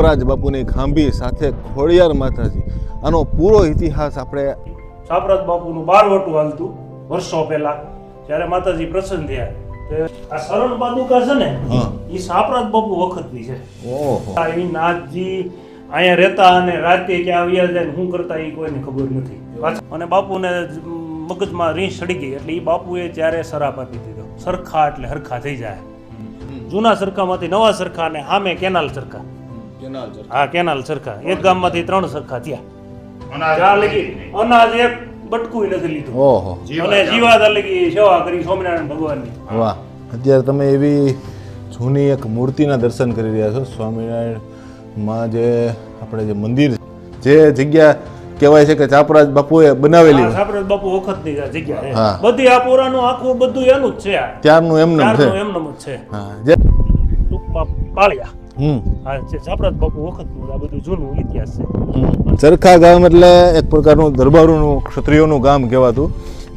ચાપરાજ બાપુની ખાંભી સાથે ખોડિયાર માતાજી, આનો પૂરો ઇતિહાસ આપણે ચાપરાજ બાપુનું બારવટું હાલતું વર્ષો પહેલા, જ્યારે માતાજી પ્રસન્ન થયા. આ શરણ પાદુકા છે ને, એ ચાપરાજ બાપુ વખતની છે. એ નાથજી અહીંયા રહેતા અને રાતે ક્યાં આવ્યા જાય શું કરતા એ કોઈને ખબર નથી. અને બાપુને મગજમાં રીંછ ચડી ગઈ એટલે એ બાપુએ ત્યારે શરાપ આપી દીધો, સરખા એટલે હરખા થઈ જાય. જૂના સરખામાંથી નવા સરખા ને સામે કેનાલ સરખા. હા, કેનાલ સરખા. એક ગામમાંથી 3 સરખા થયા. અનાજ એક બટકું નથી લીધું. અને જીવાદા લગી સેવા કરી સ્વામિનારાયણ ભગવાનની. વાહ! અત્યારે તમે એવી જૂની એક મૂર્તિના દર્શન કરી રહ્યા છો. સ્વામિનારાયણ માં જે આપણે જે મંદિર, જે જગ્યા કહેવાય છે કે ચાપરાજ બાપુએ બનાવેલી. ચાપરાજ બાપુ વખતની જગ્યા છે. બધી આ પોરાનું આખું બધું એનું જ છે. ત્યારનું એમનેમ છે. એમનેમ જ છે. હા, જે ટૂંકમાં પાળિયા. હા, છે ચાપરાજ બાપુ વખતનું આ બધું જૂનું ઇતિહાસ છે. ચરખા ગામ એટલે એક પ્રકારનું દરબારોનું, ક્ષત્રિયોનું ગામ કહેવાતું.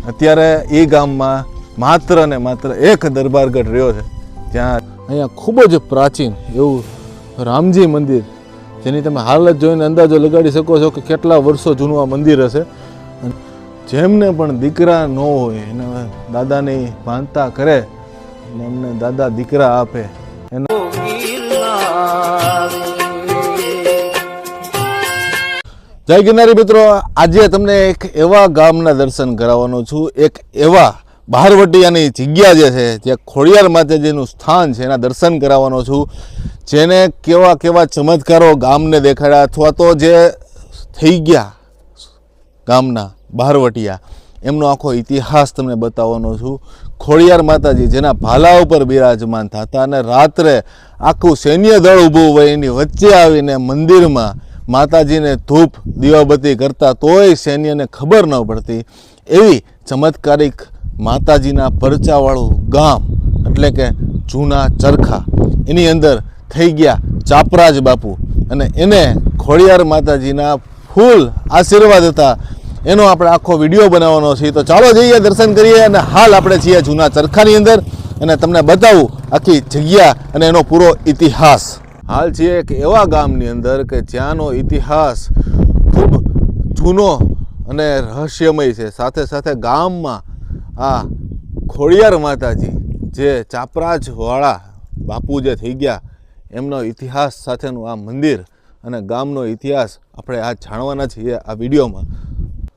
અત્યારે એ ગામમાં માત્ર ને માત્ર એક દરબારગઢ રહ્યો છે. ત્યાં અહીંયા ખૂબ જ પ્રાચીન એવું રામજી મંદિર, જેની તમે હાલત જોઈને અંદાજો લગાડી શકો છો કે કેટલા વર્ષો જૂનું આ મંદિર હશે. જેમને પણ દીકરા ન હોય એને દાદાની માનતા કરે અને એમને દાદા દીકરા આપે. જય ગિરનારી મિત્રો, આજે તમને એક એવા ગામના દર્શન કરાવવાનો છું, એક એવા બહારવટિયાની જગ્યા જે છે, જે ખોડિયાર માતાજીનું સ્થાન છે, એના દર્શન કરાવવાનો છું. જેને કેવા કેવા ચમત્કારો ગામને દેખાડ્યા અથવા તો જે થઈ ગયા ગામના બહારવટિયા, એમનો આખો ઇતિહાસ તમને બતાવવાનો છું. ખોડિયાર માતાજી જેના ભાલા ઉપર બિરાજમાન થતા અને રાત્રે આખું સૈન્ય દળ ઊભું હોય એની વચ્ચે આવીને મંદિરમાં માતાજીને ધૂપ દીવાબત્તી કરતા તોય સૈન્યને ખબર ન પડતી એવી ચમત્કારિક માતાજીના પરચાવાળું ગામ એટલે કે જૂના ચરખા. એની અંદર થઈ ગયા ચાપરાજ બાપુ અને એને ખોડિયાર માતાજીના ફૂલ આશીર્વાદ હતા. એનો આપણે આખો વિડીયો બનાવવાનો છે. તો ચાલો જઈએ, દર્શન કરીએ. અને હાલ આપણે છીએ જૂના ચરખાની અંદર અને તમને બતાવું આખી જગ્યા અને એનો પૂરો ઇતિહાસ. હાલ છીએ એક એવા ગામની અંદર કે જ્યાંનો ઇતિહાસ ખૂબ જૂનો અને રહસ્યમય છે. સાથે સાથે ગામમાં આ ખોડિયાર માતાજી જે ચાપરાજવાળા બાપુ જે થઈ ગયા એમનો ઇતિહાસ સાથેનું આ મંદિર અને ગામનો ઇતિહાસ આપણે આ જાણવાના છીએ આ વિડીયોમાં.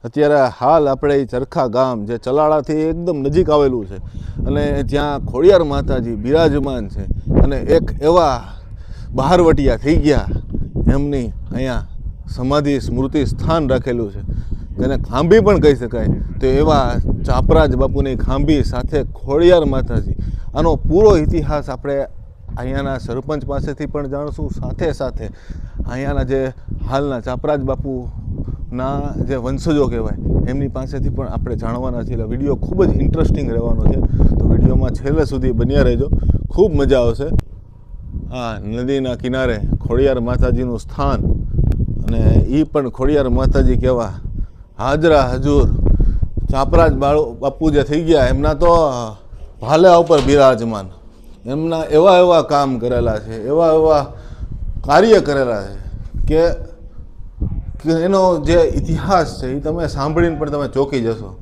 અત્યારે હાલ આપણે એ ચરખા ગામ જે ચલાળાથી એકદમ નજીક આવેલું છે અને જ્યાં ખોડિયાર માતાજી બિરાજમાન છે અને એક એવા બહારવટિયા થઈ ગયા એમની અહીંયા સમાધિ સ્મૃતિ સ્થાન રાખેલું છે, જેને ખાંભી પણ કહી શકાય. તો એવા ચાપરાજ બાપુની ખાંભી સાથે ખોડિયાર માતાજી, આનો પૂરો ઇતિહાસ આપણે અહીંયાના સરપંચ પાસેથી પણ જાણશું. સાથે સાથે અહીંયાના જે હાલના ચાપરાજ બાપુના જે વંશજો કહેવાય એમની પાસેથી પણ આપણે જાણવાના છીએ. વિડીયો ખૂબ જ ઇન્ટરેસ્ટિંગ રહેવાનો છે, તો વિડીયોમાં છેલ્લે સુધી બન્યા રહેજો, ખૂબ મજા આવશે. આ નદીના કિનારે ખોડિયાર માતાજીનું સ્થાન અને એ પણ ખોડિયાર માતાજી કેવા હાજરા હજુર ચાપરાજ બાપુ જે થઈ ગયા એમના તો ભાલા ઉપર બિરાજમાન, એમના એવા એવા કામ કરેલા છે, એવા એવા કાર્ય કરેલા છે કે એનો જે ઇતિહાસ છે એ તમે સાંભળીને પણ તમે ચોંકી જશો.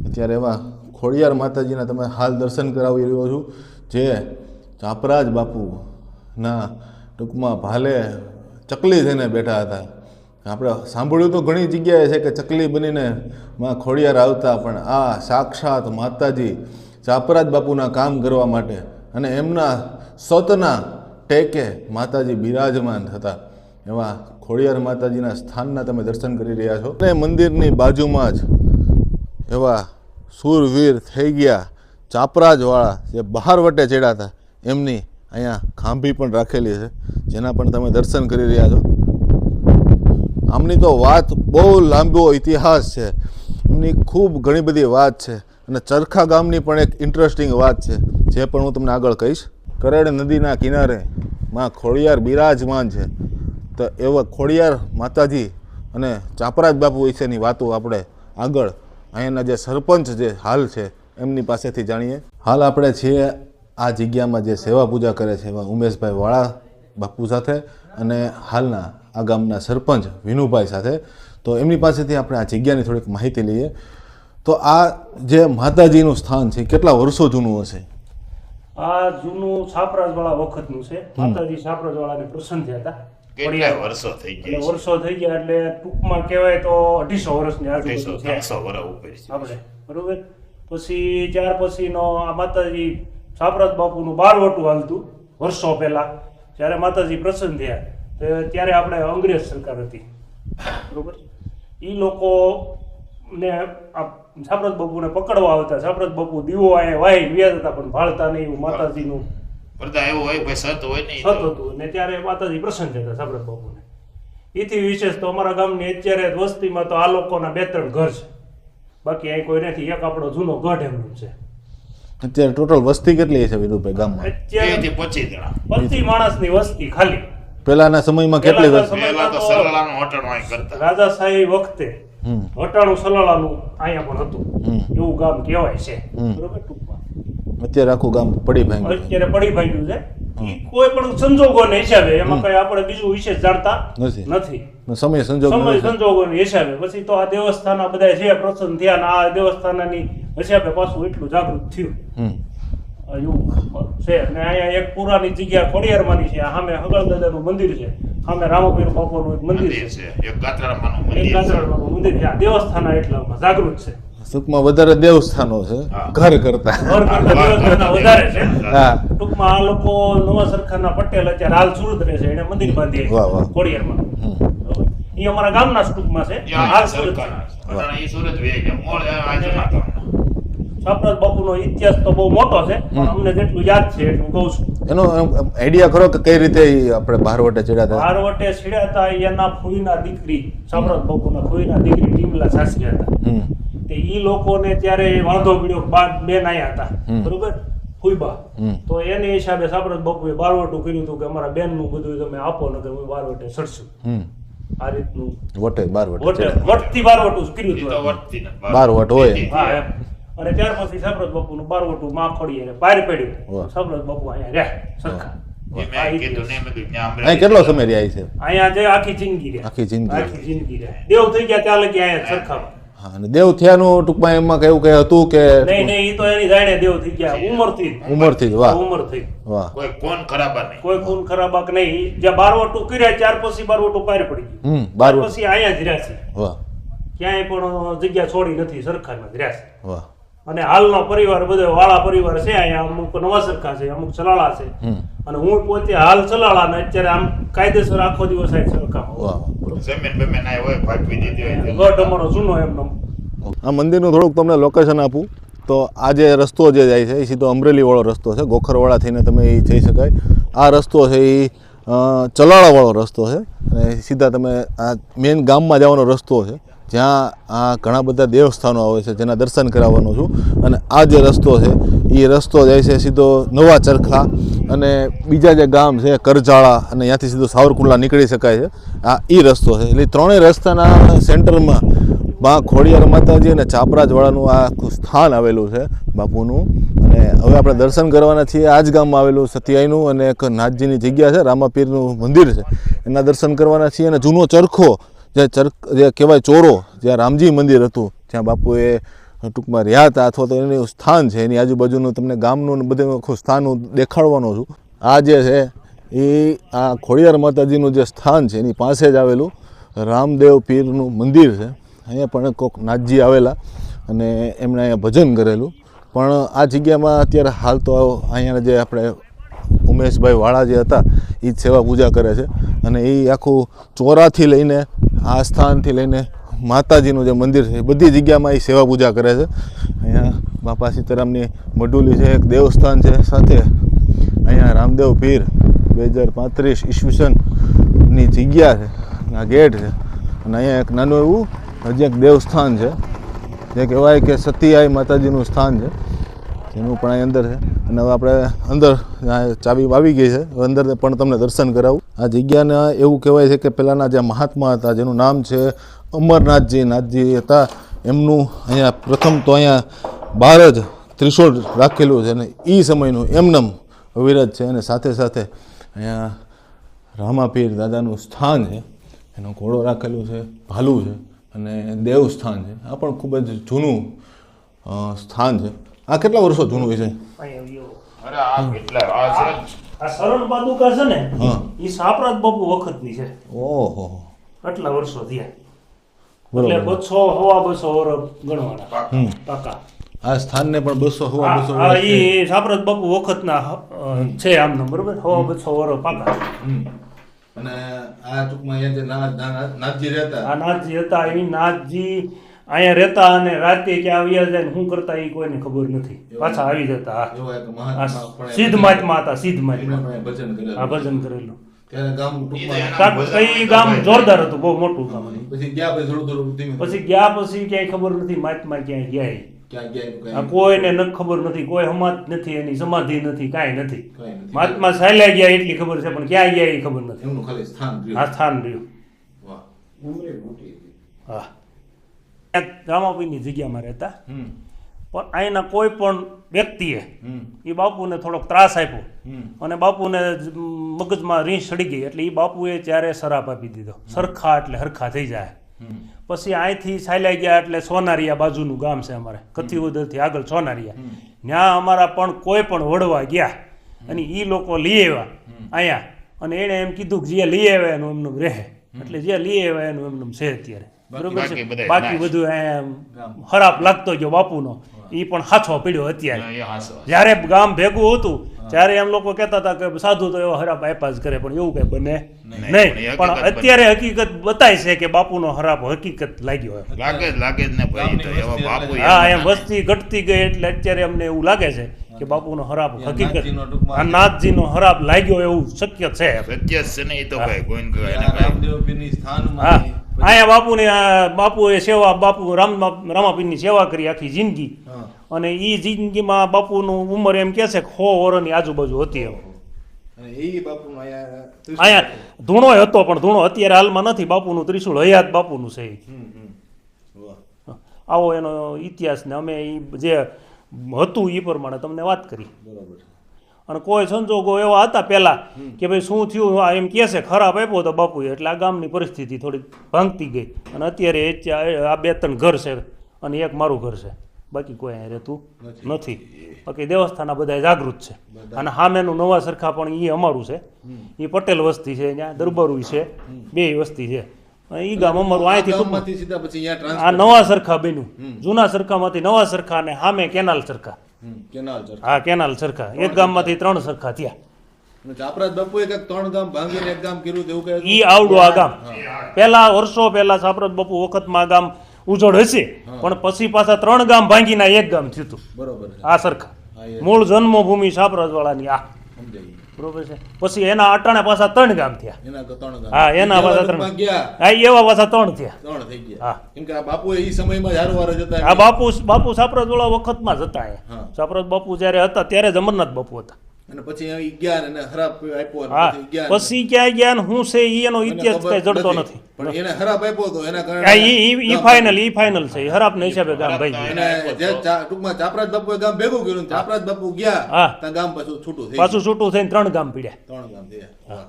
અત્યારે એવા ખોડિયાર માતાજીના તમે હાલ દર્શન કરાવી રહ્યો છું, જે ચાપરાજ બાપુના ટૂંકમાં ભાલે ચકલી થઈને બેઠા હતા. આપણે સાંભળ્યું તો ઘણી જગ્યાએ છે કે ચકલી બનીને માં ખોડિયાર આવતા, પણ આ સાક્ષાત માતાજી ચાપરાજ બાપુના કામ કરવા માટે અને એમના સતના ટેકે માતાજી બિરાજમાન થતા એવા ખોડિયાર માતાજીના સ્થાનના તમે દર્શન કરી રહ્યા છો. અને મંદિરની બાજુમાં જ એવા શૂરવીર થઈ ગયા ચાપરાજવાળા જે બહારવટે ચડ્યા હતા એમની અહીંયા ખાંભી પણ રાખેલી છે, જેના પણ તમે દર્શન કરી રહ્યા છો. આમની તો વાત બહુ લાંબો ઇતિહાસ છે, એમની ખૂબ ઘણી બધી વાત છે. અને ચરખા ગામની પણ એક ઇન્ટરેસ્ટિંગ વાત છે, જે પણ હું તમને આગળ કહીશ. કરેડ નદીના કિનારે માં ખોડિયાર બિરાજમાન છે. તો એવા ખોડિયાર માતાજી અને ચાપરાજ બાપુ વિશેની વાતો આપણે આગળ અહીંયાના જે સરપંચ જે હાલ છે એમની પાસેથી જાણીએ. હાલ આપણે છીએ આ જગ્યામાં જે સેવા પૂજા કરે છે એવા ઉમેશભાઈ વાળા બાપુ સાથે અને હાલના આ ગામના સરપંચ વિનુભાઈ સાથે. તો એમની પાસેથી આપણે આ જગ્યાની થોડીક માહિતી લઈએ. તો આ જે માતાજીનું સ્થાન છે કેટલા વર્ષો જૂનું હશે? આ જૂનું છાપરાજવાળા વખતનું છે. માતાજી છાપરાજવાળાને પ્રસન્ન થયા હતા. કેટલા વર્ષો થઈ ગયા? વર્ષો થઈ ગયા એટલે ટૂંકમાં કહેવાય તો 250 વર્ષની આજુબાજુ છે 300 વર્ષ ઉપર છે આપણે, બરોબર. પછી ત્યાર પછીનો આ માતાજી છાપરાજ બાપુનું બારવટું હાલતું વર્ષો પહેલા, જ્યારે માતાજી પ્રસન્ન થયા તો ત્યારે આપણે અંગ્રેજ સરકાર હતી, બરોબર. એ લોકો ને આ છાપરાજ બાપુને પકડવા આવતા. છાપરાજ બાપુ દીવો અહીંયા વાઈ વ્યાજ હતા પણ ભાળતા નહીં. એવું માતાજીનું બધા એવું હોય ભાઈ સત હોય નહીં સત હતું ને ત્યારે માતાજી પ્રસન્ન થતા છાપરાજ બાપુને. એથી વિશેષ તો અમારા ગામની અત્યારે વસ્તીમાં તો આ લોકોના 2-3 ઘર છે, બાકી અહીં કોઈ નથી. એક આપણો જૂનો ગઢ એમનું છે. અત્યારે ટોટલ વસ્તી કેટલી છે વિનુભાઈ ગામમાં? અત્યારે 25 જણા 25 માણસની વસ્તી ખાલી. પહેલાના સમયમાં કેટલી વસ્તી? પહેલા તો સરળાનું હોટલ વાંઈ કરતા. રાજાશાહી વખતે વટાણું સલાળાનું અહીંયા પણ હતું, એવું ગામ કહેવાય છે, બરોબર. ટૂંકમાં અત્યારે આખું ગામ પડી ભાંગ્યું. અત્યારે પડી ભાંગ્યું છે. ઈ કોઈ પણ સંજોગોને હિસાબે, એમાં કઈ આપણે બીજું વિશેષ જાણતા નથી. સમય સંજોગોને હિસાબે પછી તો આ દેવસ્થાન આ બધા જે પ્રસન્ન થયા ને આ દેવસ્થાનની હિસાબે પાછું એટલું જાગૃત થયું એવું છે. અને અહીંયા એક પુરાની જગ્યા ખોડિયારમાંની છે. સામે હગળ દાદાનું મંદિર છે, સામે રામપીર બાપાનું એક મંદિર છે, એક ગાત્રાળામાંનું મંદિર એક છે. ગાત્રાળામાંનું મંદિર છે. આ દેવસ્થાન એટલામાં જાગૃત છે. ટૂંકમાં વધારે દેવસ્થાનો છે ઘર કરતા. ઘર કરતા દેવસ્થાન વધારે છે. હા, ટૂંકમાં આ લોકો નવા સરખાના પટેલ અત્યારે હાલ સુરત રહે છે, એને મંદિર બાંધી ખોડિયારમાં. એ અમારા ગામના જ ટૂંકમાં છે. હાલ સુરત છે. એ સુરત વે ગયા મોળ આ જૂના છાપરાજ બાપુનો ઇતિહાસ તો બહુ મોટો છે, પણ અમને જેટલું યાદ છે એટલું કહું છું. એનો આઈડિયા ખરો કે કઈ રીતે આપણે બારવટે ચડ્યા હતા? બારવટે ચડ્યા હતા એના ફૂઈના દીકરી, છાપરાજ બાપુના ફૂઈના દીકરી ટીમલા સાસરિયા હતા. તે ઈ લોકોને ત્યારે વાંધો પડ્યો, બેન આયા હતા, બરોબર, ફૂઈબા. તો એને હિસાબે છાપરાજ બાપુએ બારવટું કર્યું હતું કે અમારા બેનનું બધું તમે આપો ને અમે બારવટે ચડશું. આ રીતનું વટથી બારવટું કર્યું હતું. બારવટ હોય. હા એમ. અને ત્યાર પછી છાપરાજ બાપુનું બારવટું માં ખોડી અને બહાર પડ્યું. છાપરાજ બાપુ અહીંયા રહ્યા સરખા. કેટલો સમય રહ્યા છે અહીંયા? જે આખી જિંદગી રહ્યા. આખી જિંદગી રહ્યા. દેવ થઈ ગયા ત્યાં લગી અહીંયા સરખામાં. હા, અને દેવ થયાનું ટૂંકમાં એમાં કેવું કઈ હતું કે? નહીં ઈ તો એની જાણે દેવ થઈ ગયા ઉંમરથી. વાહ, ઉંમરથી. વાહ. કોઈ કોણ ખરાબા નહીં, કોઈ ખૂન ખરાબા કે નહીં. જ્યાં બારવટું કર્યા ત્યાર પછી બારવટું પાર પડી ગયું. બાર પછી અહીંયા જ રહ્યા છે. વાહ. ક્યાંય પણ જગ્યા છોડી નથી, સરખામાં જ રહ્યા છે. વાહ. અને હાલનો પરિવાર બધો વાળા પરિવાર છે અહીંયા. અમુક નવા સરખા છે, અમુક ચલાળા છે, અને હું પોતે હાલ ચલાળા ને અત્યારે આમ કાયદેસર આખો દિવસ અહીં સરખામાં. જમીન બમીન આ હોય ભાગવી દીધી હોય. ગઢ અમારો જૂનો એમનો. આ મંદિરનું થોડુંક તમને લોકેશન આપું તો આ જે રસ્તો જે જાય છે એ સીધો અમરેલીવાળો રસ્તો છે. ગોખરવાળા થઈને તમે એ જઈ શકાય. આ રસ્તો છે એ ચલાળાવાળો રસ્તો છે, અને સીધા તમે આ મેઇન ગામમાં જવાનો રસ્તો છે, જ્યાં આ ઘણા બધા દેવસ્થાનો આવે છે જેના દર્શન કરાવવાનો છું. અને આ જે રસ્તો છે એ રસ્તો જાય છે સીધો નવા ચરખા અને બીજા જે ગામ છે કરજાળા, અને ત્યાંથી સીધો સાવરકુંડલા નીકળી શકાય છે. આ એ રસ્તો છે. એટલે ત્રણેય રસ્તાના સેન્ટરમાં માં ખોડિયાર માતાજી અને ચાપરાજવાળાનું આ આખું સ્થાન આવેલું છે બાપુનું. અને હવે આપણે દર્શન કરવાના છીએ આ જ ગામમાં આવેલું સતિયાઈનું, અને એક નાથજીની જગ્યા છે, રામાપીરનું મંદિર છે, એના દર્શન કરવાના છીએ. અને જૂનો ચરખો જે કહેવાય ચોરો, જ્યાં રામજી મંદિર હતું, જ્યાં બાપુએ ટૂંકમાં રહ્યા હતા, અથવા તો એનું સ્થાન છે, એની આજુબાજુનું તમને ગામનું બધું આખું સ્થાન દેખાડવાનું છું. આ જે છે એ આ ખોડિયાર માતાજીનું જે સ્થાન છે એની પાસે જ આવેલું રામદેવ પીરનું મંદિર છે. અહીંયા પણ કોઈક નાથજી આવેલા અને એમણે અહીંયા ભજન કરેલું. પણ આ જગ્યામાં અત્યારે હાલ તો અહીંયાના જે આપણે ઉમેશભાઈ વાળા જે હતા એ જ સેવા પૂજા કરે છે. અને એ આખું ચોરાથી લઈને આ સ્થાનથી લઈને માતાજીનું જે મંદિર છે એ બધી જગ્યામાં એ સેવા પૂજા કરે છે. અહીંયા બાપા સીતારામની મઢુલી છે, એક દેવસ્થાન છે, સાથે અહીંયા રામદેવ પીર 2035 ઈસવીસનની જગ્યા છે, આ ગેટ છે. અને અહીંયા એક નાનું એવું હજી એક દેવસ્થાન છે જે કહેવાય કે સતીયાઈ માતાજીનું સ્થાન છે, જેનું પણ અહીં અંદર છે. અને હવે આપણે અંદર ચાવી આવી ગઈ છે, અંદર પણ તમને દર્શન કરાવું. આ જગ્યાને એવું કહેવાય છે કે પહેલાંના જે મહાત્મા હતા જેનું નામ છે નાથજી હતા, એમનું અહીંયા પ્રથમ તો અહીંયા બહાર જ ત્રિશૂળ રાખેલું છે, અને એ સમયનું એમનેમ અવિરત છે. અને સાથે સાથે અહીંયા રામાપીર દાદાનું સ્થાન છે, એનો ઘોડો રાખેલું છે, ભાલું છે અને દેવસ્થાન છે. આ પણ ખૂબ જ જૂનું સ્થાન છે. આ કેટલા વર્ષો જૂનું હોય છે? અહીંયા આવ્યો. અરે આ કેટલા આ છે આ શરણ પાદુકા છે ને હા. એ સાપરાજ બાપુ વખતની છે. ઓહો, આટલા વર્ષો થયા. બરોબર. એટલે 200 વર્ષ ગણવાના પાકા. આ સ્થાનને પણ 200 હા, એ સાપરાજ બાપુ વખતના છે આમનો, બરોબર? 200 વર્ષ પાકા. અને આ ટૂંકમાં અહીંયા જે નાથજી રહેતા, આ નાથજી હતા, એ નાથજી અહીંયા રહેતા અને રાતે ક્યાં આવ્યા જાય ને શું કરતા એ કોઈને ખબર નથી. પાછા આવી જતા. હા. એવા એક આ મહાત્મા પણ સિદ્ધ મહાત્મા હતા, સિદ્ધ મહાત્મા. એમણે પણ ભજન કરેલું. આ ભજન કરેલું. ત્યારે ગામ ટૂંકમાં કઈ ગામ જોરદાર હતું, બહુ મોટું ગામ હતું. પછી ગયા પછી થોડું થોડું ધીમે પછી ગયા પછી ક્યાંય ખબર નથી મહાત્મા ક્યાંય ગયા. ક્યાં ગયા આ કોઈને ન ખબર નથી, કોઈ હમાત નથી, એની સમાધિ નથી, કાંઈ નથી. કાંઈ નથી. મહાત્મા ચાલ્યા ગયા એટલી ખબર છે, પણ ક્યાં ગયા એ ખબર નથી. એમનું ખાલી સ્થાન આ રહ્યું. સ્થાન રહ્યું. વાહ. હા. રામાપીરની જગ્યામાં રહેતા. પણ અહીંના કોઈ પણ વ્યક્તિએ એ બાપુને થોડોક ત્રાસ આપ્યો અને બાપુને મગજમાં રીંછ ચડી ગઈ એટલે એ બાપુએ ત્યારે શરાપ આપી દીધો. સરખા એટલે હરખા થઈ જાય. પછી અહીંથી ચાલ્યા ગયા એટલે સોનારિયા બાજુનું ગામ છે અમારે, કથિવદરથી આગળ સોનારિયા. ત્યાં અમારા પણ કોઈ પણ વડવા ગયા અને એ લોકો લઈ આવ્યા અહીંયા, અને એણે એમ કીધું કે જે લઈ આવ્યા એનું એમનું રહે, એટલે જે લઈ આવ્યા એનું એમનું છે અત્યારે, બરોબર છે. બાકી બધું અહીંયા ખરાબ લાગતો ગયો બાપુનો, એ પણ હાછો પડ્યો અત્યારે. એ હાસો જ્યારે ગામ ભેગું હતું ત્યારે એમ લોકો કહેતા હતા કે સાધુ તો એવો હરાપ આપ્યા જ કરે, પણ એવું કઈ બને નહીં. પણ અત્યારે હકીકત બતાય છે કે બાપુનો હરાપ હકીકત લાગ્યો એમ. લાગે જ ને ભાઈ તો એવા બાપુ હા, એમ વસ્તી ઘટતી ગઈ એટલે અત્યારે અમને એવું લાગે છે કે બાપુનો હરાપ હકીકત, આ નાથજીનો હરાપ લાગ્યો એવું શક્ય છે. સત્ય છે ને એ તો ભાઈ ગોઈન ગયો એને ભાઈ રામદેવપીરની હા, સ્થાનમાં અહીંયા બાપુએ સેવા, બાપુ રામાપીરની સેવા કરી આખી જિંદગી. અને એ જિંદગીમાં બાપુનું ઉંમર એમ કે છે કે 100 વર્ષની આજુબાજુ હતી એમ. અને એ બાપુનું અહીંયા ધૂણો હતો, પણ ધૂણો અત્યારે હાલમાં નથી. બાપુનું ત્રિશુળ હયાત બાપુનું છે એ. વાહ. આવો એનો ઇતિહાસ ને અમે એ જે હતું એ પ્રમાણે તમને વાત કરી. બરોબર. અને કોઈ સંજોગો એવા હતા પહેલા કે ભાઈ શું થયું, આ એમ કહે છે ખરાબ આપ્યો તો બાપુએ, એટલે આ ગામની પરિસ્થિતિ થોડી ભાંગતી ગઈ. અને અત્યારે આ 2-3 ઘર છે અને એક મારું ઘર છે, બાકી કોઈ અહીંયા રહેતું નથી. બાકી દેવસ્થાનના બધા જાગૃત છે. અને સામેનું નવા સરખા પણ એ અમારું છે, એ પટેલ વસ્તી છે, ત્યાં દરબારું છે, 2 વસ્તી છે. એ ગામ અમારું અહીંથી ગામમાંથી સીધા પછી અહીંયા આ નવા સરખા બન્યું. જૂના સરખામાંથી નવા સરખા અને સામે કેનાલ સરખા. Canal church. હા, કેનાલ સરખા. એક ગામમાંથી 3 સરખા થયા. અને ચાપરાજ બાપુએ કંઈક 3 ગામ ભાંગીને એક ગામ કર્યું તેવું કઈ ઈ આવડું આ ગામ. પહેલા વર્ષો પહેલા સાપરાજ બાપુ વખતમાં ગામ ઉજળ હશે, પણ પછી પાછા 3 ગામ ભાંગીને એક ગામ થયું હતું. બરોબર છે. આ સરખા મૂળ જન્મભૂમિ સાપરાજ વાળાની આ, સમજાઈ ગયું. બરોબર છે. પછી એના અટાણે પાછા 3 ગામ થયા. એના 3 ગામ. હા, એના પાછા 3 ગયા. હા, એવા પાછા 3 થયા. 3 થઈ ગયા. હા. કેમ કે આ બાપુએ એ સમયમાં હારોવાર જ હતા. આ બાપુ સાપરાજ વાળા વખતમાં જ હતા. હા. સાપરાજ બાપુ જ્યારે હતા ત્યારે જ અમરનાથ બાપુ હતા. અને પછી અહીં ગયા ને ખરાબ આપ્યો અને હા, પછી ગયા પછી ક્યાં ગયા ને શું છે એનો એને ઇતિહાસ ખબર કઈ જડતો નથી. પણ એને ખરાબ આપ્યો તો એના હા, કારણે ઈ ફાઇનલ છે. હરાપ ના હિસાબે ગામ ભાઈ અને જે ટૂંકમાં ચાપરાજ બાપુએ ગામ ભેગું કર્યું ને ચાપરાજ બાપુ ગયા હા. ત્યાં ગામ પાછું છૂટું થઈ પાછું છૂટું થઈને 3 ગામ પીડ્યા. 3 ગામ થયા.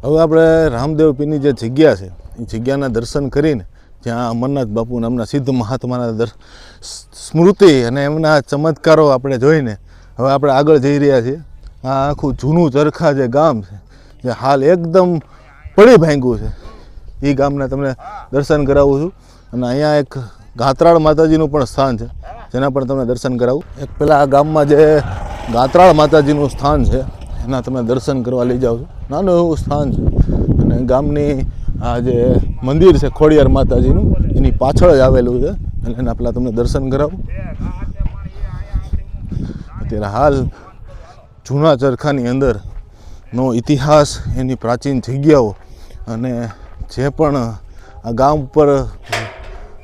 હવે આપણે રામદેવપીરની જે જગ્યા છે એ જગ્યાના દર્શન કરીને જ્યાં અમરનાથ બાપુ નામના સિદ્ધ મહાત્માના સ્મૃતિ અને એમના ચમત્કારો આપણે જોઈને હવે આપણે આગળ જઈ રહ્યા છીએ. આ આખું જૂનું ચરખા જે ગામ છે, જે હાલ એકદમ પડી ભાંગ્યું છે, એ ગામના તમને દર્શન કરાવું છું. અને અહીંયા એક ગાત્રાળ માતાજીનું પણ સ્થાન છે, જેના પણ તમને દર્શન કરાવું. એક પહેલાં આ ગામમાં જે ગાત્રાળ માતાજીનું સ્થાન છે એના તમે દર્શન કરવા લઈ જાઓ છો. નાનું એવું સ્થાન છે અને ગામની આ જે મંદિર છે ખોડિયાર માતાજીનું, એની પાછળ જ આવેલું છે. અને એના પહેલાં તમને દર્શન કરાવું. અત્યારે હાલ જૂના ચરખાની અંદરનો ઇતિહાસ, એની પ્રાચીન જગ્યાઓ અને જે પણ આ ગામ ઉપર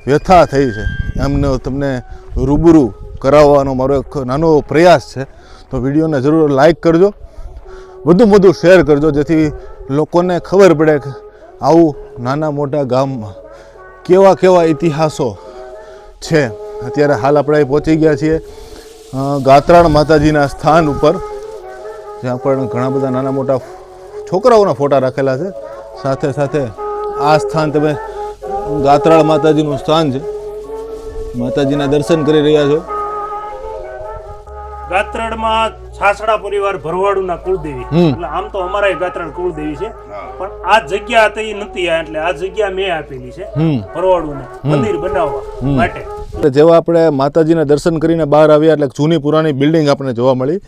વ્યથા થઈ છે એમને તમને રૂબરૂ કરાવવાનો મારો એક નાનો પ્રયાસ છે. તો વિડીયોને જરૂર લાઈક કરજો, વધુમાં વધુ શેર કરજો, જેથી લોકોને ખબર પડે કે આવું નાના મોટા ગામમાં કેવા કેવા ઇતિહાસો છે. અત્યારે હાલ આપણે પહોંચી ગયા છીએ ગાત્રાળ માતાજીના સ્થાન ઉપર, જ્યાં પણ ઘણા બધા નાના મોટા છોકરાઓના ફોટા રાખેલા છે. સાથે સાથે આ સ્થાન તમે ગાત્રાળ માતાજીનું સ્થાન છે. માતાજીના દર્શન કરી રહ્યા છો. ગાત્રાળમાં છાસડા પરિવાર ભરવાડુના કુળદેવી, એટલે આમ તો અમારા ગાત્રાળ કુળદેવી છે, પણ આ જગ્યા હતી નથી, એટલે આ જગ્યા મેં આપેલી છે ભરવાડુને મંદિર બનાવવા માટે. જેવા આપણે માતાજીના દર્શન કરીને બહાર આવ્યા એટલે જૂની પુરાણી બિલ્ડિંગ આપણે જોવા મળી,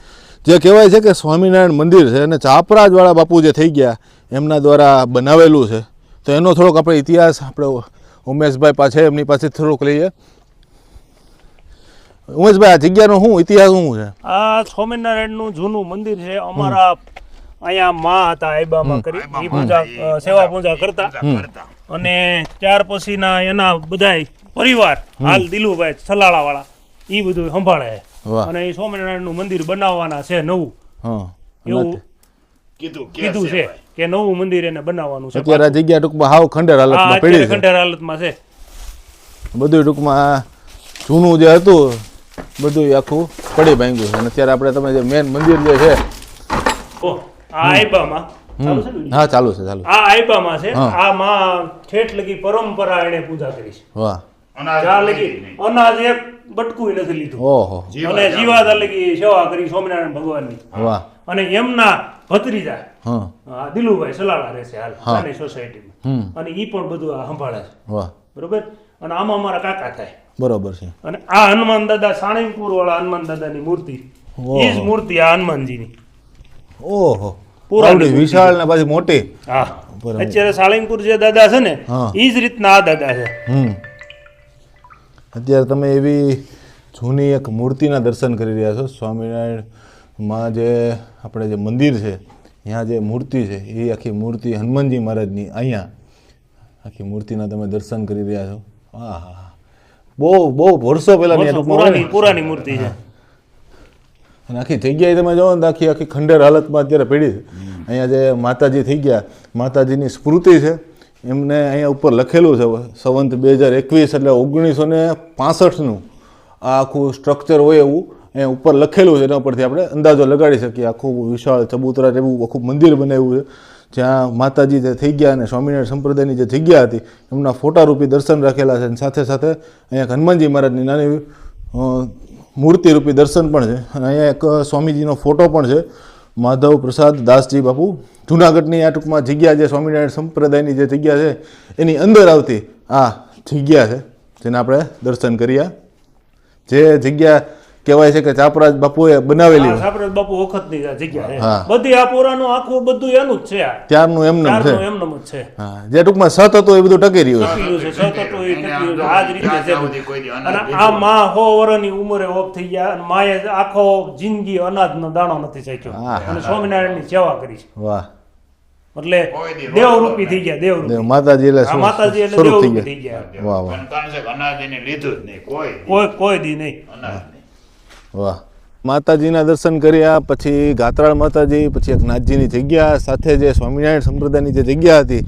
જે કહેવાય છે કે સ્વામિનારાયણ મંદિર છે અને ચાપરાજવાળા બાપુ જે થઈ ગયા એમના દ્વારા બનાવેલું છે. તો એનો થોડોક આપણે ઇતિહાસ આપણે ઉમેશભાઈ પાસે એમની પાસે થોડુંક લઈએ. ઉમેશભાઈ, આ જગ્યાનો શું ઇતિહાસ શું છે? આ સ્વામિનારાયણનું જૂનું મંદિર છે. અમારા અહીંયા માં હતા આઈબામાં કરી, એ પૂજા સેવા પૂજા કરતા, અને ત્યાર પછીના એના બધાય પરિવાર હાલ દિલુભાઈ સલાળા વાળા એ બધું સંભાળે છે, અને એ સ્વામિનારાયણનું મંદિર બનાવવાના છે નવું, એવું કીધું છે કે નવું મંદિર એને બનાવવાનું છે. અત્યારે આ જગ્યા ટૂંકમાં હાવ ખંડેર હાલતમાં પડી છે. ખંડેર હાલતમાં છે બધું. ટૂંકમાં જૂનું જે હતું બધું આખું પડી ભાંગ્યું છે. અને અત્યારે આપણે તમે જે મેન મંદિર જે છે આ આઈબામાં હા ચાલુ છે ચાલુ. આ આઈબામાં છે. આ માં ઠેઠ લગી પરંપરા એને પૂજા કરી છે. વાહ. ત્યાં લગી અનાજ એક બટકું નથી લીધું. ઓહો. અને જીવાદા લગી સેવા કરી સ્વામિનારાયણ ભગવાનની. વાહ. અને એમના ભત્રીજા હા દિલુભાઈ સલાળા રહેશે હાલ સાની સોસાયટીમાં, અને ઈ પણ બધું આ સંભાળે છે. વાહ. બરોબર. અને આમાં અમારા કાકા થાય. બરોબર છે. અને આ હનુમાન દાદા સાણીપુર વાળા હનુમાન દાદાની મૂર્તિ, એ જ મૂર્તિ આ હનુમાનજીની. ઓહો. પૂરાની વિશાળ ને પાછી મોટી. હા. અત્યારે સાળીંગપુર જે દાદા છે ને એ જ રીતના આ દાદા છે. અત્યારે તમે એવી જૂની એક મૂર્તિના દર્શન કરી રહ્યા છો. સ્વામિનારાયણ માં જે આપણે જે મંદિર છે ત્યાં જે મૂર્તિ છે એ આખી મૂર્તિ હનુમાનજી મહારાજની અહીંયા આખી મૂર્તિના તમે દર્શન કરી રહ્યા છો. હા હા. બહુ વર્ષો પહેલાની પુરાની મૂર્તિ છે. અને આખી જગ્યાએ તમે જોવો ને આખી આખી ખંડેર હાલતમાં અત્યારે પડી છે. અહીંયા જે માતાજી થઈ ગયા, માતાજીની સ્મૃતિ છે, એમને અહીંયા ઉપર લખેલું છે સંવંત 2021 એટલે 1965નું આ આખું સ્ટ્રક્ચર હોય એવું અહીંયા ઉપર લખેલું છે. એના ઉપરથી આપણે અંદાજો લગાડી શકીએ. આખું વિશાળ ચબૂતરા જેવું આખું મંદિર બનાવ્યું છે, જ્યાં માતાજી જે થઈ ગયા અને સ્વામિનારાયણ સંપ્રદાયની જે જગ્યા હતી એમના ફોટારૂપી દર્શન રાખેલા છે. અને સાથે સાથે અહીંયા હનુમાનજી મહારાજની નાની મૂર્તિરૂપી દર્શન પણ છે. અને અહીંયા એક સ્વામીજીનો ફોટો પણ છે, માધવ પ્રસાદ દાસજી બાપુ. જૂનાગઢની આ ટૂંકમાં જગ્યા જે સ્વામિનારાયણ સંપ્રદાયની જે જગ્યા છે એની અંદર આવતી આ જગ્યા છે, જેને આપણે દર્શન કર્યા. જે જગ્યા કહેવાય છે કે ચાપરાજ બાપુએ બનાવેલી. ચાપરાજ બાપુ વખતની જગ્યા છે બધી. આ પોરાનું આખું બધું એનું જ છે. ત્યારનું એમનેમ છે. એમનેમ જ છે. હા, જે ટૂંકમાં સત હતું એ બધું ટકી રહ્યું છે. સત હતું એ ટકી રહ્યું છે. આ જ રીતે છે. અને આ માં 100 વર્ષની ઉંમરે ઓફ થઈ ગયા, અને માએ આખો જિંદગી અનાજનો દાણો નથી ચાખ્યો, અને સ્વામિનારાયણની સેવા કરી છે. વાહ. એટલે દેવરૂપી થઈ ગયા. દેવરૂપી માતાજી એટલે માતાજી એટલે દેવરૂપી થઈ ગયા. વાહ વાહ. અનાજ એને લીધું જ નહીં, કોઈ દી નહીં. વાહ. માતાજીના દર્શન કર્યા પછી ગાત્રાળ માતાજી, પછી એક નાથજીની જગ્યા, સાથે જે સ્વામિનારાયણ સંપ્રદાયની જે જગ્યા હતી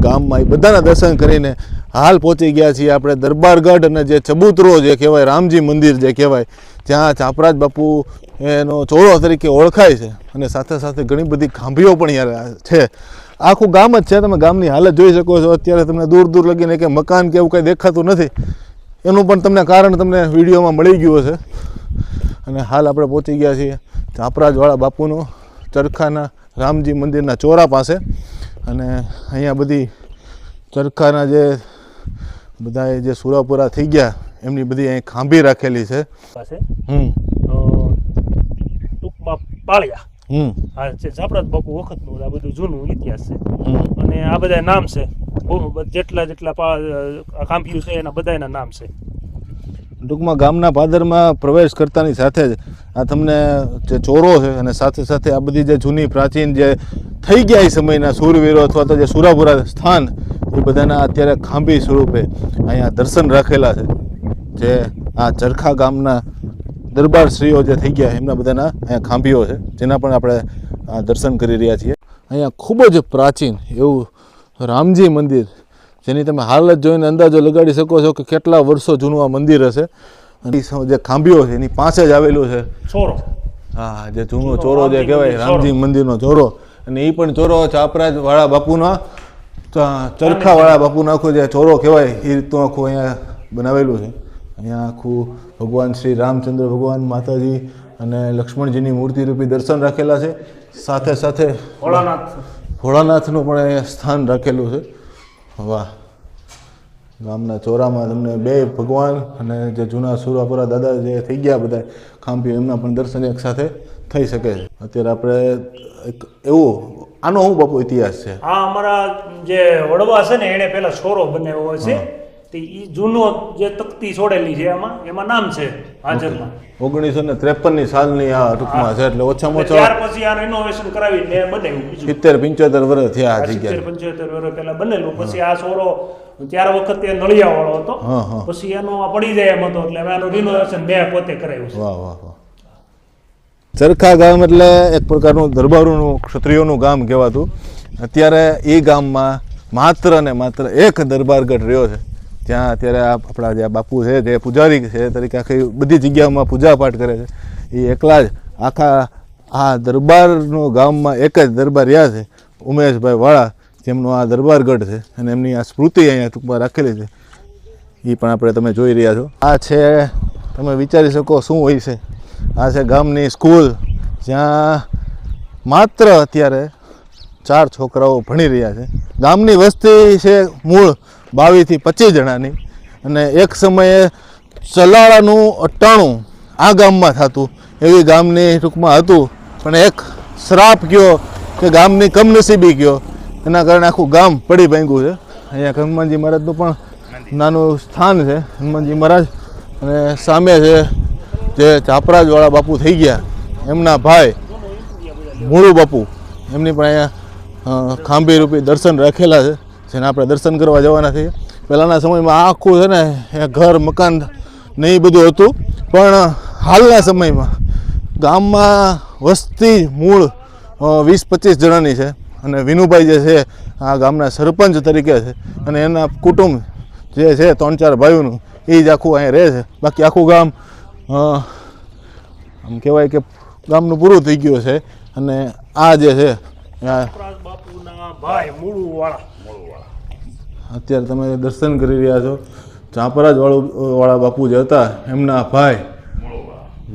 ગામમાં, એ બધાના દર્શન કરીને હાલ પહોંચી ગયા છીએ આપણે દરબારગઢ. અને જે ચબૂતરો જે કહેવાય, રામજી મંદિર જે કહેવાય, ત્યાં ચાપરાજ બાપુ એનો ચોળો તરીકે ઓળખાય છે. અને સાથે સાથે ઘણી બધી ખાંભીઓ પણ યાર છે. આખું ગામ જ છે. તમે ગામની હાલત જોઈ શકો છો. અત્યારે તમને દૂર દૂર લગીને કે મકાન કે એવું કંઈ દેખાતું નથી. એનું પણ તમને કારણ તમને વિડીયોમાં મળી ગયું છે. અને હાલ આપણે પહોંચી ગયા છીએ ચાપરાજવાળા બાપુનો ચરખાના રામજી મંદિરના ચોરા પાસે. અને અહીંયા બધી ચરખાના જે બધા જે સુરાપુરા થઈ ગયા એમની બધી અહીં ખાંભી રાખેલી છે. ટૂંકમાં પાળિયા. હા, ચાપરાજ બાપુ વખતનું આ બધું જૂનું ઇતિહાસ છે. અને આ બધા નામ છે, જેટલા ખાંભીઓ છે એના બધાના નામ છે. ટૂંકમાં ગામના પાદરમાં પ્રવેશ કરતાની સાથે જ આ તમને જે ચોરો છે અને સાથે સાથે આ બધી જે જૂની પ્રાચીન જે થઈ ગયા એ સમયના શૂરવીરો અથવા તો જે સુરાપુરા સ્થાન એ બધાના અત્યારે ખાંભી સ્વરૂપે અહીંયા દર્શન રાખેલા છે. જે આ ચરખા ગામના દરબારશ્રીઓ જે થઈ ગયા એમના બધાના અહીંયા ખાંભીઓ છે, જેના પણ આપણે દર્શન કરી રહ્યા છીએ. અહીંયા ખૂબ જ પ્રાચીન એવું રામજી મંદિર, જેની તમે હાલત જોઈને અંદાજો લગાડી શકો છો કે કેટલા વર્ષો જૂનું આ મંદિર હશે. અને જે ખાંભીઓ છે એની પાસે જ આવેલું છે ચોરો. હા, જે જૂનો ચોરો જે કહેવાય રામજી મંદિરનો ચોરો, અને એ પણ ચોરો ચાપરાજવાળા બાપુના ચરખાવાળા બાપુનો આખો જે ચોરો કહેવાય એ રીતનું આખું અહીંયા બનાવેલું છે. અહીંયા આખું ભગવાન શ્રી રામચંદ્ર ભગવાન, માતાજી અને લક્ષ્મણજીની મૂર્તિ રૂપી દર્શન રાખેલા છે. સાથે સાથે ભોળાનાથનું પણ અહીંયા સ્થાન રાખેલું છે. વાહ! ગામના ચોરામાં તમને બે ભગવાન અને જે જૂના સુરાપુરા દાદા જે થઈ ગયા બધા ખાંભી, એમના પણ દર્શન એક સાથે થઈ શકે છે. અત્યારે આપણે એક એવું આનો શું બાપુ ઇતિહાસ છે? આ અમારા જે વડવા છે ને એને પેલા છોરો બનાવ્યો છે, તે ઈ જૂનો જે તકતી છોડેલી છે એમાં નામ છે હાજરમાં. 1953ની સાલની આ ટૂંકમાં છે, એટલે ઓછામાં ઓછા ત્યાર પછી આ રિનોવેશન કરાવીને બનાવ્યું. બીજું 70-75 વર્ષ થયા આ જગ્યાએ. 70-75 વર્ષ પહેલા બનેલું. પછી આ છોરો ત્યાર વખતે નળિયા વાળો હતો, પછી એનો પડી જાય એમ હતો, એટલે હવે આનું રિનોવેશન મેં પોતે કરાવ્યું છે. વાહ વાહ વાહ! ચરખા ગામ એટલે એક પ્રકારનું દરબારોનું, ક્ષત્રિયોનું ગામ કહેવાતું. અત્યારે એ ગામમાં માત્ર ને માત્ર એક દરબારગઢ રહ્યો છે, જ્યાં અત્યારે આપણા જે બાપુ છે, જે પૂજારી છે તરીકે આખી બધી જગ્યાઓમાં પૂજા પાઠ કરે છે, એ એકલા જ આખા આ દરબારનું ગામમાં એક જ દરબાર રહ્યા છે, ઉમેશભાઈ વાળા, જેમનો આ દરબારગઢ છે અને એમની આ સ્મૃતિ અહીંયા ટૂંકમાં રાખેલી છે. એ પણ આપણે તમે જોઈ રહ્યા છો. આ છે, તમે વિચારી શકો શું હોય છે. આ છે ગામની સ્કૂલ, જ્યાં માત્ર અત્યારે 4 છોકરાઓ ભણી રહ્યા છે. ગામની વસ્તી છે મૂળ 22 થી 25 જણાની, અને એક સમયે ચલાળાનું અટાણું આ ગામમાં થતું એવી ગામની ટૂંકમાં હતું, પણ એક શ્રાપ કયો કે ગામની કમનસીબી કયો, એના કારણે આખું ગામ પડી ભાંગ્યું છે. અહીંયા હનુમાનજી મહારાજનું પણ નાનું સ્થાન છે, હનુમાનજી મહારાજ, અને સામે છે જે ચાપરાજવાળા બાપુ થઈ ગયા એમના ભાઈ મૂળુ બાપુ, એમની પણ અહીંયા ખાંભી રૂપી દર્શન રાખેલા છે, જેને આપણે દર્શન કરવા જવાના છીએ. પહેલાંના સમયમાં આખું છે ને એ ઘર મકાન ને એ બધું હતું, પણ હાલના સમયમાં ગામમાં વસ્તી મૂળ 20-25 જણાની છે, અને વિનુભાઈ જે છે આ ગામના સરપંચ તરીકે છે, અને એના કુટુંબ જે છે 3-4 ભાઈઓનું એ જ આખું અહીંયા રહે છે. બાકી આખું ગામ આમ કહેવાય કે ગામનું પૂરું થઈ ગયું છે. અને આ જે છે અત્યારે તમે દર્શન કરી રહ્યા છો, ચાપરાજવાળા બાપુ જે હતા એમના ભાઈ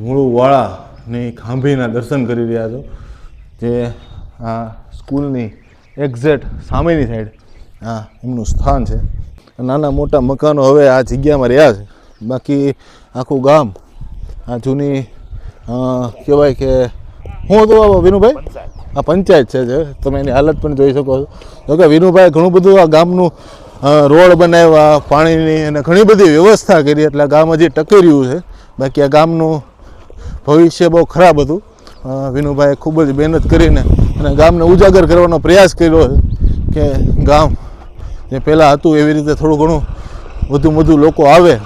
મૂળુવાળાની ખાંભીના દર્શન કરી રહ્યા છો, જે આ સ્કૂલની એક્ઝેક્ટ સામેની સાઈડ હા એમનું સ્થાન છે. નાના મોટા મકાનો હવે આ જગ્યામાં રહ્યા છે, બાકી આખું ગામ આ જૂની કહેવાય કે હું તો વિનુભાઈ આ પંચાયત છે, જે તમે એની હાલત પણ જોઈ શકો છો. તો કે વિનુભાઈ ઘણું બધું આ ગામનું રોડ બનાવ્યા, પાણીની અને ઘણી બધી વ્યવસ્થા કરી, એટલે આ ગામ હજી ટકી રહ્યું છે. બાકી આ ગામનું ભવિષ્ય બહુ ખરાબ હતું. વિનુભાઈએ ખૂબ જ મહેનત કરીને અને ગામને ઉજાગર કરવાનો પ્રયાસ કર્યો છે કે ગામ જે પહેલાં હતું એવી રીતે થોડું ઘણું વધુ લોકો આવે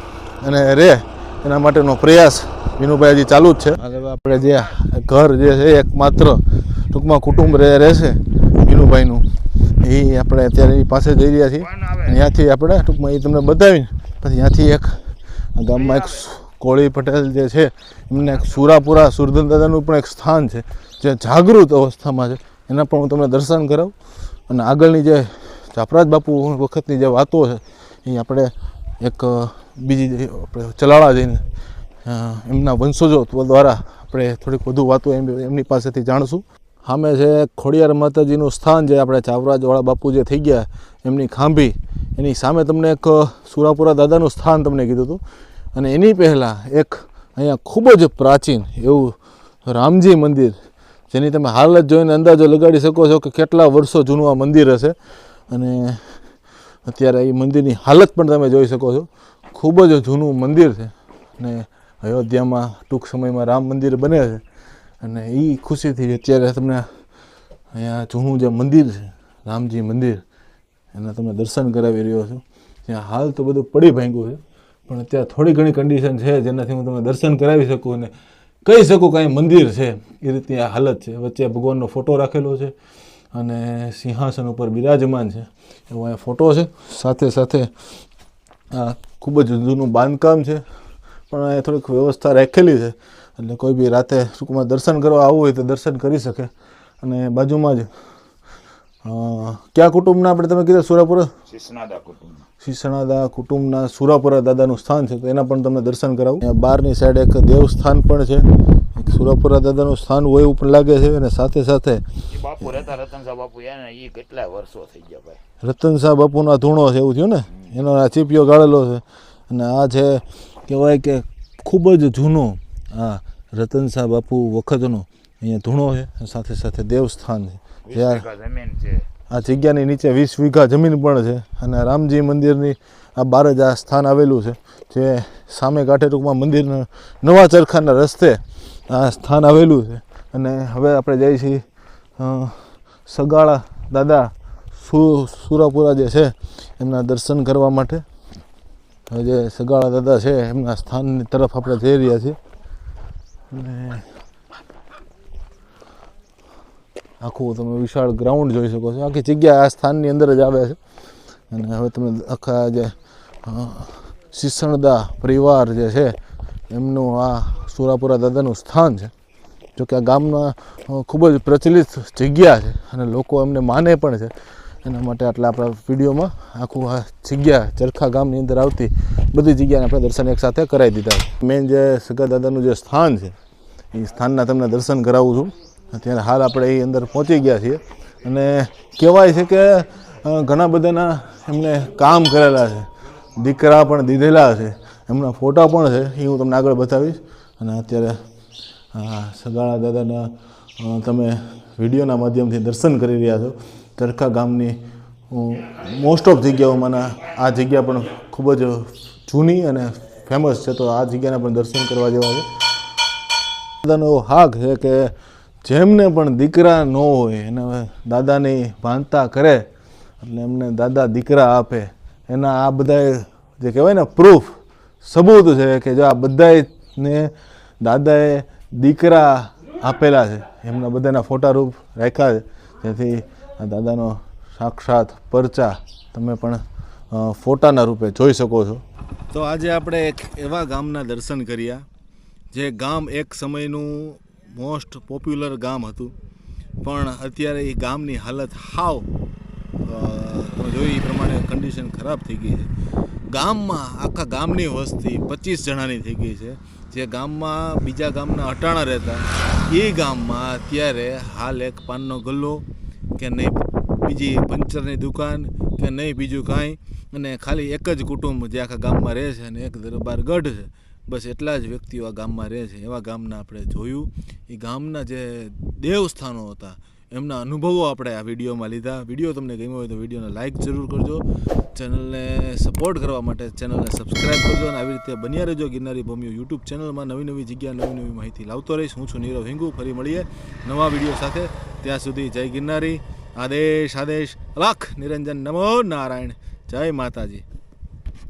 અને રહે, એના માટેનો પ્રયાસ વિનુભાઈ હજી ચાલુ જ છે. આપણે જે ઘર જે છે એકમાત્ર ટૂંકમાં કુટુંબ રહેશે વિનુભાઈનું, એ આપણે અત્યારે એ પાસે જઈ રહ્યા છીએ. ત્યાંથી આપણે ટૂંકમાં એ તમને બતાવીને પછી ત્યાંથી એક ગામમાં એક કોળી પટેલ જે છે એમને એક સુરાપુરા સુરધન દાદાનું પણ એક સ્થાન છે, જે જાગૃત અવસ્થામાં છે, એના પણ હું તમને દર્શન કરાવું. અને આગળની જે ચાપરાજ બાપુ વખતની જે વાતો છે એ આપણે એક બીજી આપણે ચલાળા જઈને એમના વંશજો દ્વારા આપણે થોડીક વધુ વાતો એમની પાસેથી જાણશું. સામે છે ખોડિયાર માતાજીનું સ્થાન, જે આપણે ચાપરાજવાળા બાપુ જે થઈ ગયા એમની ખાંભી, એની સામે તમને એક સુરાપુરા દાદાનું સ્થાન તમને કીધું હતું. અને એની પહેલાં એક અહીંયા ખૂબ જ પ્રાચીન એવું રામજી મંદિર, જેની તમે હાલત જોઈને અંદાજો લગાડી શકો છો કે કેટલા વર્ષો જૂનું આ મંદિર હશે. અને અત્યારે એ મંદિરની હાલત પણ તમે જોઈ શકો છો, ખૂબ જ જૂનું મંદિર છે. અને અયોધ્યામાં ટૂંક સમયમાં રામ મંદિર બને છે, અને એ ખુશીથી અત્યારે તમને અહીંયા જૂનું જે મંદિર છે રામજી મંદિર, એના તમે દર્શન કરાવી રહ્યો છો. ત્યાં હાલ તો બધું પડી ભાંગ્યું છે, પણ અત્યારે થોડી ઘણી કન્ડિશન છે જેનાથી હું તમને દર્શન કરાવી શકું અને કહી શકું કે અહીં મંદિર છે, એ રીતની આ હાલત છે. વચ્ચે ભગવાનનો ફોટો રાખેલો છે અને સિંહાસન ઉપર બિરાજમાન છે એવો અહીંયા ફોટો છે. સાથે સાથે આ ખૂબ જ જૂનું બાંધકામ છે, પણ અહીંયા થોડીક વ્યવસ્થા રાખેલી છે, એટલે કોઈ બી રાતે ટૂંકમાં દર્શન કરવા આવવું હોય તો દર્શન કરી શકે. અને બાજુમાં જ કયા કુટુંબના આપણે તમે કીધા સુરાપુરા શિશનાદા કુટુંબ શિસણાદા કુટુંબના સુરાપુરા દાદાનું સ્થાન છે તો એના પણ તમને દર્શન કરાવું અહીંયા બહારની સાઈડ એક દેવસ્થાન પણ છે એક સુરાપુરા દાદાનું સ્થાન હોય એવું પણ લાગે છે અને સાથે સાથે એ બાપુ રહેતા રતનસા બાપુ એને એ કેટલા વર્ષો થઈ ગયા ભાઈ રતનશાહ બાપુનો ધૂણો છે એવું થયું ને એનો આ ચીપિયો ગાળેલો છે અને આ છે કહેવાય કે ખૂબ જ જૂનો આ રતનશાહ બાપુ વખતનો અહીંયા ધૂણો છે સાથે સાથે દેવસ્થાન છે 20 વીઘા જમીન છે આ જગ્યાની નીચે 20 વીઘા જમીન પણ છે અને રામજી મંદિરની આ બહાર જ આ સ્થાન આવેલું છે જે સામે કાંઠે ટૂંકમાં મંદિરના નવા ચરખાના રસ્તે આ સ્થાન આવેલું છે અને હવે આપણે જઈએ છીએ સગાળા દાદા સુરાપુરા જે છે એમના દર્શન કરવા માટે હવે જે સગાળા દાદા છે એમના સ્થાનની તરફ આપણે જઈ રહ્યા છીએ અને આખું તમે વિશાળ ગ્રાઉન્ડ જોઈ શકો છો આખી જગ્યા આ સ્થાનની અંદર જ આવે છે અને હવે તમે આખા જે શિસણદા પરિવાર જે છે એમનું આ સુરાપુરા દાદાનું સ્થાન છે જોકે આ ગામમાં ખૂબ જ પ્રચલિત જગ્યા છે અને લોકો એમને માને પણ છે એના માટે આટલા આપણા વિડીયોમાં આખું આ જગ્યા ચરખા ગામની અંદર આવતી બધી જગ્યાને આપણે દર્શન એકસાથે કરાવી દીધા છે મેઇન જે સગા દાદાનું જે સ્થાન છે એ સ્થાનના તમને દર્શન કરાવું છું અત્યારે હાલ આપણે એ અંદર પહોંચી ગયા છીએ અને કહેવાય છે કે ઘણા બધાના એમને કામ કરેલા છે દીકરા પણ દીધેલા છે એમના ફોટા પણ છે એ હું તમને આગળ બતાવીશ અને અત્યારે સગાળા દાદાના તમે વિડીયોના માધ્યમથી દર્શન કરી રહ્યા છો ચરખા ગામની મોસ્ટ ઓફ જગ્યાઓમાંના આ જગ્યા પણ ખૂબ જ જૂની અને ફેમસ છે તો આ જગ્યાના પણ દર્શન કરવા જેવા છે દાદાનો એવો હાક છે કે જેમને પણ દીકરા ન હોય એને દાદાની માનતા કરે એટલે એમને દાદા દીકરા આપે એના આ બધા જે કહેવાય ને પ્રૂફ સબૂત છે કે જો આ બધાને દાદાએ દીકરા આપેલા છે એમના બધાના ફોટારૂપ રાખ્યા છે જેથી આ દાદાનો સાક્ષાત પરચા તમે પણ ફોટાના રૂપે જોઈ શકો છો તો આજે આપણે એક એવા ગામના દર્શન કર્યા જે ગામ એક સમયનું મોસ્ટ પોપ્યુલર ગામ હતું પણ અત્યારે એ ગામની હાલત હાવ તમે જોઈ એ પ્રમાણે કન્ડિશન ખરાબ થઈ ગઈ છે ગામમાં આખા ગામની વસ્તી 25 જણાની થઈ ગઈ છે જે ગામમાં બીજા ગામના અટાણા રહેતા એ ગામમાં અત્યારે હાલ એક પાનનો ગલ્લો કે નહીં બીજી પંચરની દુકાન કે નહીં બીજું કાંઈ અને ખાલી એક જ કુટુંબ જે આખા ગામમાં રહે છે અને એક દરબાર ગઢ છે બસ એટલા જ વ્યક્તિઓ આ ગામમાં રહે છે એવા ગામના આપણે જોયું એ ગામના જે દેવસ્થાનો હતા એમના અનુભવો આપણે આ વિડીયોમાં લીધા વિડીયો તમને ગમ્યો હોય તો વિડીયોને લાઇક જરૂર કરજો ચેનલને સપોર્ટ કરવા માટે ચેનલને સબસ્ક્રાઈબ કરજો અને આવી રીતે બન્યા રહેજો ગિરનારી ભૂમિઓ યુટ્યુબ ચેનલમાં નવી નવી જગ્યા નવી નવી માહિતી લાવતો રહીશ હું છું નીરવ હિંગુ ફરી મળીએ નવા વિડીયો સાથે ત્યાં સુધી જય ગિરનારી આદેશ લાખ નિરંજન નમો નારાયણ જય માતાજી